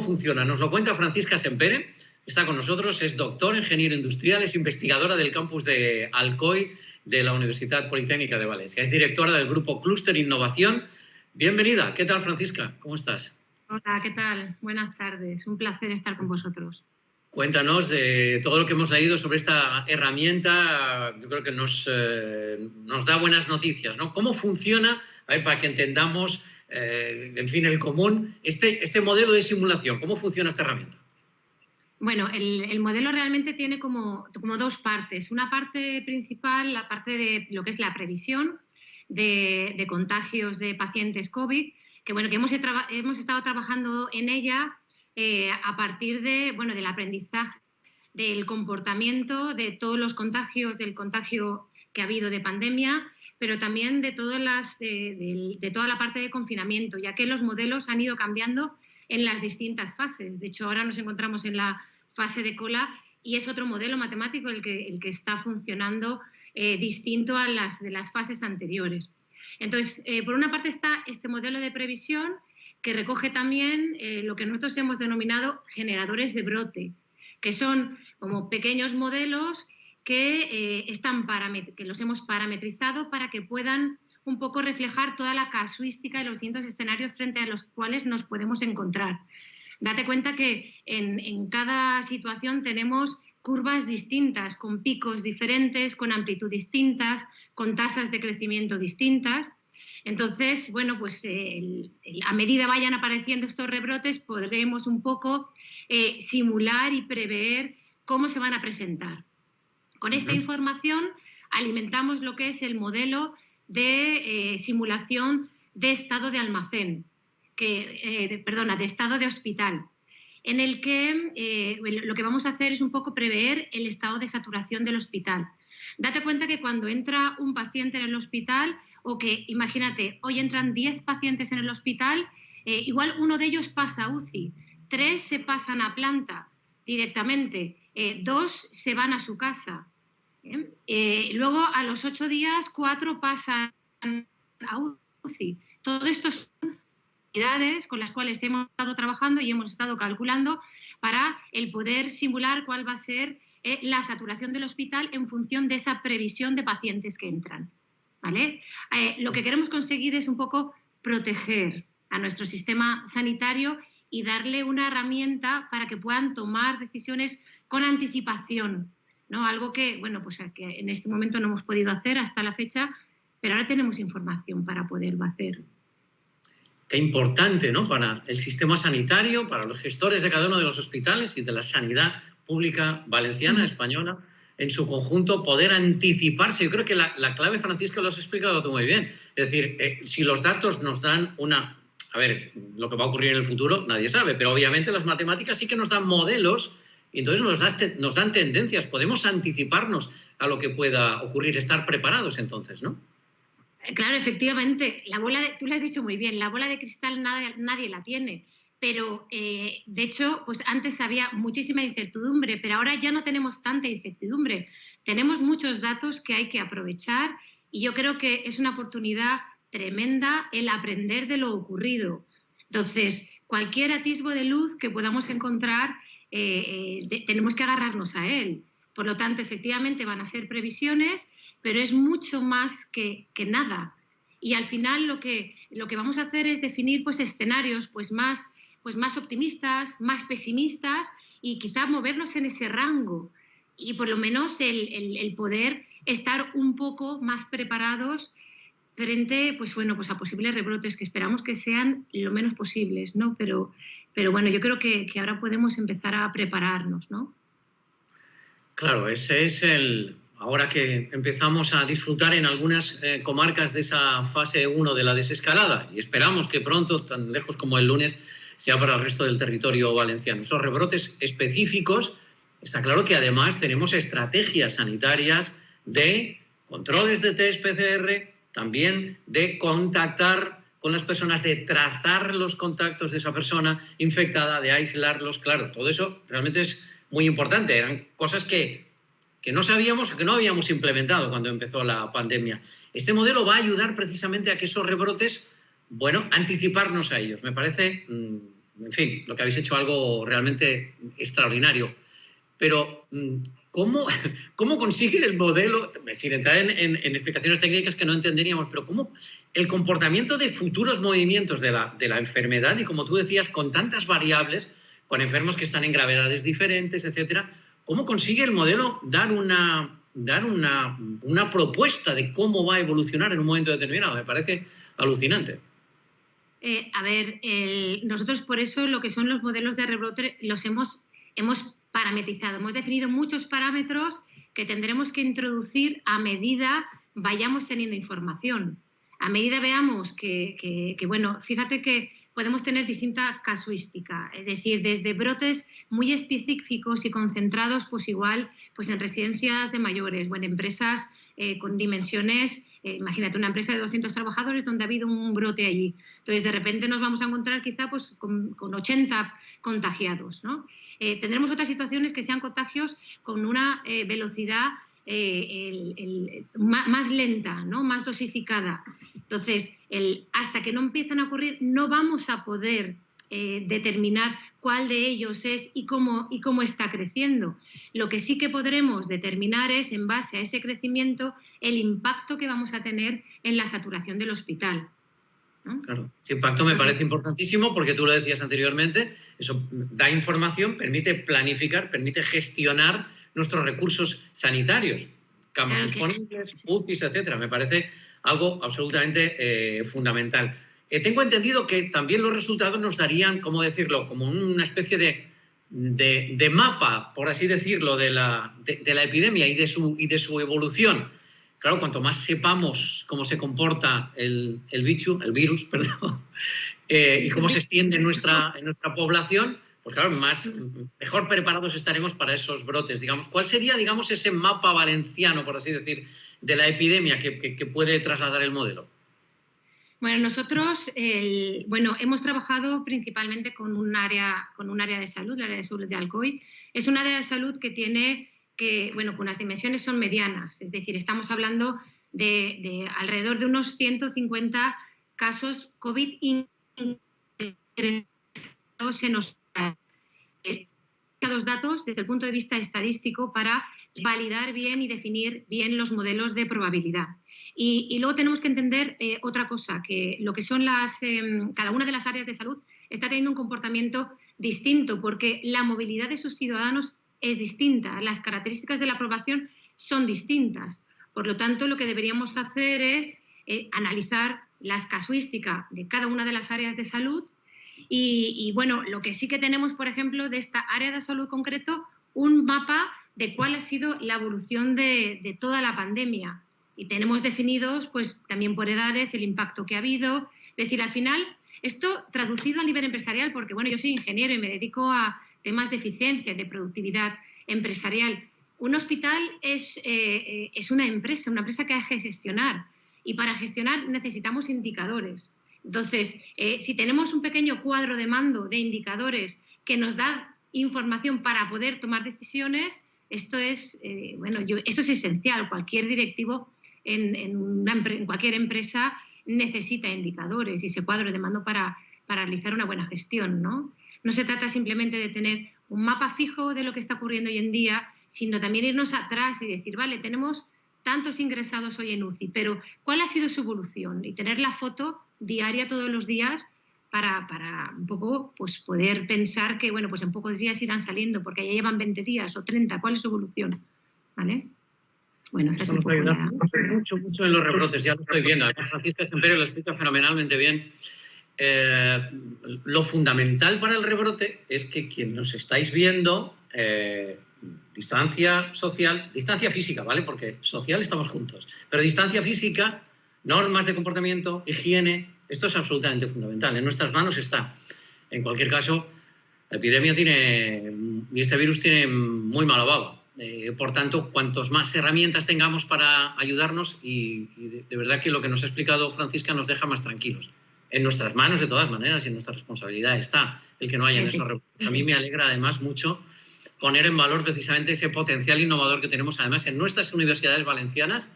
funciona. Nos lo cuenta Francisca Sempere, está con nosotros, es doctor, ingeniero industrial, es investigadora del campus de Alcoy de la Universidad Politécnica de Valencia. Es directora del grupo Clúster Innovación. Bienvenida. ¿Qué tal, Francisca? ¿Cómo estás? Hola, ¿qué tal? Buenas tardes. Un placer estar con vosotros. Cuéntanos de todo lo que hemos leído sobre esta herramienta. Yo creo que nos da buenas noticias, ¿no? ¿Cómo funciona? A ver, para que entendamos, en fin, el común, este modelo de simulación. ¿Cómo funciona esta herramienta? Bueno, el modelo realmente tiene como dos partes. Una parte principal, la parte de lo que es la previsión de contagios de pacientes COVID, que hemos estado trabajando en ella a partir del aprendizaje, del comportamiento de todos los contagios, del contagio que ha habido de pandemia, pero también de toda la parte de confinamiento, ya que los modelos han ido cambiando en las distintas fases. De hecho, ahora nos encontramos en la fase de cola y es otro modelo matemático el que está funcionando distinto a las de las fases anteriores. Entonces, por una parte está este modelo de previsión que recoge también lo que nosotros hemos denominado generadores de brotes, que son como pequeños modelos que los hemos parametrizado para que puedan un poco reflejar toda la casuística de los distintos escenarios frente a los cuales nos podemos encontrar. Date cuenta que en cada situación tenemos curvas distintas, con picos diferentes, con amplitud distintas, con tasas de crecimiento distintas. Entonces, a medida vayan apareciendo estos rebrotes, podremos un poco simular y prever cómo se van a presentar. Con esta información alimentamos lo que es el modelo de simulación de estado de almacén, de estado de hospital, en el que lo que vamos a hacer es un poco prever el estado de saturación del hospital. Date cuenta que cuando entra un paciente en el hospital, o que, imagínate, hoy entran 10 pacientes en el hospital, igual uno de ellos pasa a UCI, 3 se pasan a planta directamente, 2 se van a su casa. Luego, a los 8 días, 4 pasan a UCI. Todo esto son unidades con las cuales hemos estado trabajando y hemos estado calculando para el poder simular cuál va a ser la saturación del hospital en función de esa previsión de pacientes que entran. ¿Vale? Lo que queremos conseguir es un poco proteger a nuestro sistema sanitario y darle una herramienta para que puedan tomar decisiones con anticipación, ¿no? Algo que, que en este momento no hemos podido hacer hasta la fecha, pero ahora tenemos información para poderlo hacer. Qué importante, ¿no? Para el sistema sanitario, para los gestores de cada uno de los hospitales y de la sanidad pública valenciana, española, en su conjunto, poder anticiparse. Yo creo que la clave, Francisco, lo has explicado tú muy bien. Es decir, si los datos nos dan a ver, lo que va a ocurrir en el futuro nadie sabe, pero obviamente las matemáticas sí que nos dan modelos y entonces nos dan tendencias. Podemos anticiparnos a lo que pueda ocurrir, estar preparados entonces, ¿no? Claro, efectivamente. Tú lo has dicho muy bien, la bola de cristal nadie la tiene. Pero, de hecho, pues antes había muchísima incertidumbre, pero ahora ya no tenemos tanta incertidumbre. Tenemos muchos datos que hay que aprovechar y yo creo que es una oportunidad tremenda el aprender de lo ocurrido. Entonces, cualquier atisbo de luz que podamos encontrar, tenemos que agarrarnos a él. Por lo tanto, efectivamente van a ser previsiones, pero es mucho más que nada. Y al final lo que vamos a hacer es definir escenarios más optimistas, más pesimistas y quizá movernos en ese rango y por lo menos el poder estar un poco más preparados frente a posibles rebrotes que esperamos que sean lo menos posibles, ¿no? Pero bueno, yo creo que ahora podemos empezar a prepararnos, ¿no? Claro, ese es ahora que empezamos a disfrutar en algunas comarcas de esa fase 1 de la desescalada y esperamos que pronto, tan lejos como el lunes, sea para el resto del territorio valenciano. Esos rebrotes específicos, está claro que además tenemos estrategias sanitarias de controles de test PCR, también de contactar con las personas, de trazar los contactos de esa persona infectada, de aislarlos. Claro, todo eso realmente es muy importante. Eran cosas que no sabíamos o que no habíamos implementado cuando empezó la pandemia. Este modelo va a ayudar precisamente a que esos rebrotes, anticiparnos a ellos. Me parece en fin, lo que habéis hecho algo realmente extraordinario. Pero ¿cómo consigue el modelo, sin entrar en explicaciones técnicas que no entenderíamos, pero cómo el comportamiento de futuros movimientos de la enfermedad, y como tú decías, con tantas variables, con enfermos que están en gravedades diferentes, etcétera, cómo consigue el modelo dar una propuesta de cómo va a evolucionar en un momento determinado? Me parece alucinante. Nosotros por eso lo que son los modelos de rebrote los hemos parametrizado. Hemos definido muchos parámetros que tendremos que introducir a medida vayamos teniendo información. A medida veamos bueno, fíjate que podemos tener distinta casuística, es decir, desde brotes muy específicos y concentrados, pues igual pues en residencias de mayores o en empresas con dimensiones, imagínate una empresa de 200 trabajadores donde ha habido un brote allí. Entonces, de repente nos vamos a encontrar quizá pues, con 80 contagiados, ¿no? Tendremos otras situaciones que sean contagios con una velocidad más lenta, ¿no? Más dosificada. Entonces, hasta que no empiezan a ocurrir, no vamos a poder determinar cuál de ellos es y cómo está creciendo. Lo que sí que podremos determinar es, en base a ese crecimiento, el impacto que vamos a tener en la saturación del hospital, ¿no? Claro, ese impacto me parece importantísimo porque tú lo decías anteriormente, eso da información, permite planificar, permite gestionar nuestros recursos sanitarios, camas disponibles, UCIs, etcétera. Me parece algo absolutamente fundamental. Tengo entendido que también los resultados nos darían, ¿cómo decirlo?, como una especie de mapa, por así decirlo, de la epidemia y de su evolución. Claro, cuanto más sepamos cómo se comporta el virus, y cómo se extiende en nuestra población, pues claro, mejor preparados estaremos para esos brotes. Digamos, ¿cuál sería, digamos, ese mapa valenciano, por así decir, de la epidemia que puede trasladar el modelo? Bueno, nosotros hemos trabajado principalmente con un área de salud, el área de salud de Alcoy. Es un área de salud que tiene con las dimensiones son medianas, es decir, estamos hablando de alrededor de unos 150 casos COVID ingresados en hospital. Los datos desde el punto de vista estadístico para validar bien y definir bien los modelos de probabilidad. Y luego tenemos que entender otra cosa, que lo que son cada una de las áreas de salud está teniendo un comportamiento distinto porque la movilidad de sus ciudadanos es distinta, las características de la población son distintas. Por lo tanto, lo que deberíamos hacer es analizar las casuísticas de cada una de las áreas de salud y bueno, lo que sí que tenemos, por ejemplo, de esta área de salud concreto, un mapa de cuál ha sido la evolución de toda la pandemia. Y tenemos definidos, pues también por edades, el impacto que ha habido. Es decir, al final, esto traducido a nivel empresarial, porque bueno, yo soy ingeniero y me dedico a temas de eficiencia, de productividad empresarial. Un hospital es una empresa que hay que gestionar. Y para gestionar necesitamos indicadores. Entonces, si tenemos un pequeño cuadro de mando de indicadores que nos da información para poder tomar decisiones, esto es, eso es esencial. Cualquier directivo en cualquier empresa necesita indicadores y ese cuadro de mando para realizar una buena gestión, ¿no? No se trata simplemente de tener un mapa fijo de lo que está ocurriendo hoy en día, sino también irnos atrás y decir, vale, tenemos tantos ingresados hoy en UCI, pero ¿cuál ha sido su evolución? Y tener la foto diaria todos los días para un poco pues, poder pensar que, bueno, pues en pocos días irán saliendo, porque ya llevan 20 días o 30, ¿cuál es su evolución? ¿Vale? Bueno, esta es un poco mucho en los rebrotes, ya lo estoy viendo. Además, Francisca Semperio lo explica fenomenalmente bien. Lo fundamental para el rebrote es que quien nos estáis viendo, distancia social, distancia física, ¿vale? Porque social estamos juntos, pero distancia física, normas de comportamiento, higiene, esto es absolutamente fundamental. En nuestras manos está. En cualquier caso, la epidemia y este virus tiene muy mala baba. Por tanto, cuantos más herramientas tengamos para ayudarnos, y de verdad que lo que nos ha explicado Francisca nos deja más tranquilos. En nuestras manos, de todas maneras, y en nuestra responsabilidad está el que no haya en esos rebrotes. A mí me alegra además mucho poner en valor precisamente ese potencial innovador que tenemos además en nuestras universidades valencianas.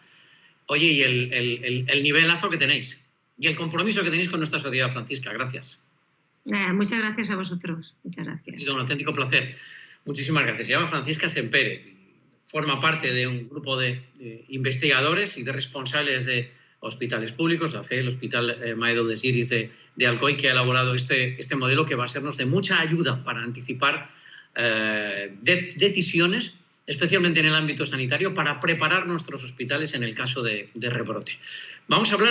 Oye, y el nivelazo que tenéis y el compromiso que tenéis con nuestra sociedad, Francisca. Gracias. Muchas gracias a vosotros. Muchas gracias. Ha sido un auténtico placer. Muchísimas gracias. Se llama Francisca Sempere. Forma parte de un grupo de investigadores y de responsables de hospitales públicos, la FE, el Hospital Maedou de Siris de Alcoy, que ha elaborado este modelo que va a sernos de mucha ayuda para anticipar decisiones, especialmente en el ámbito sanitario, para preparar nuestros hospitales en el caso de rebrote. Vamos a hablar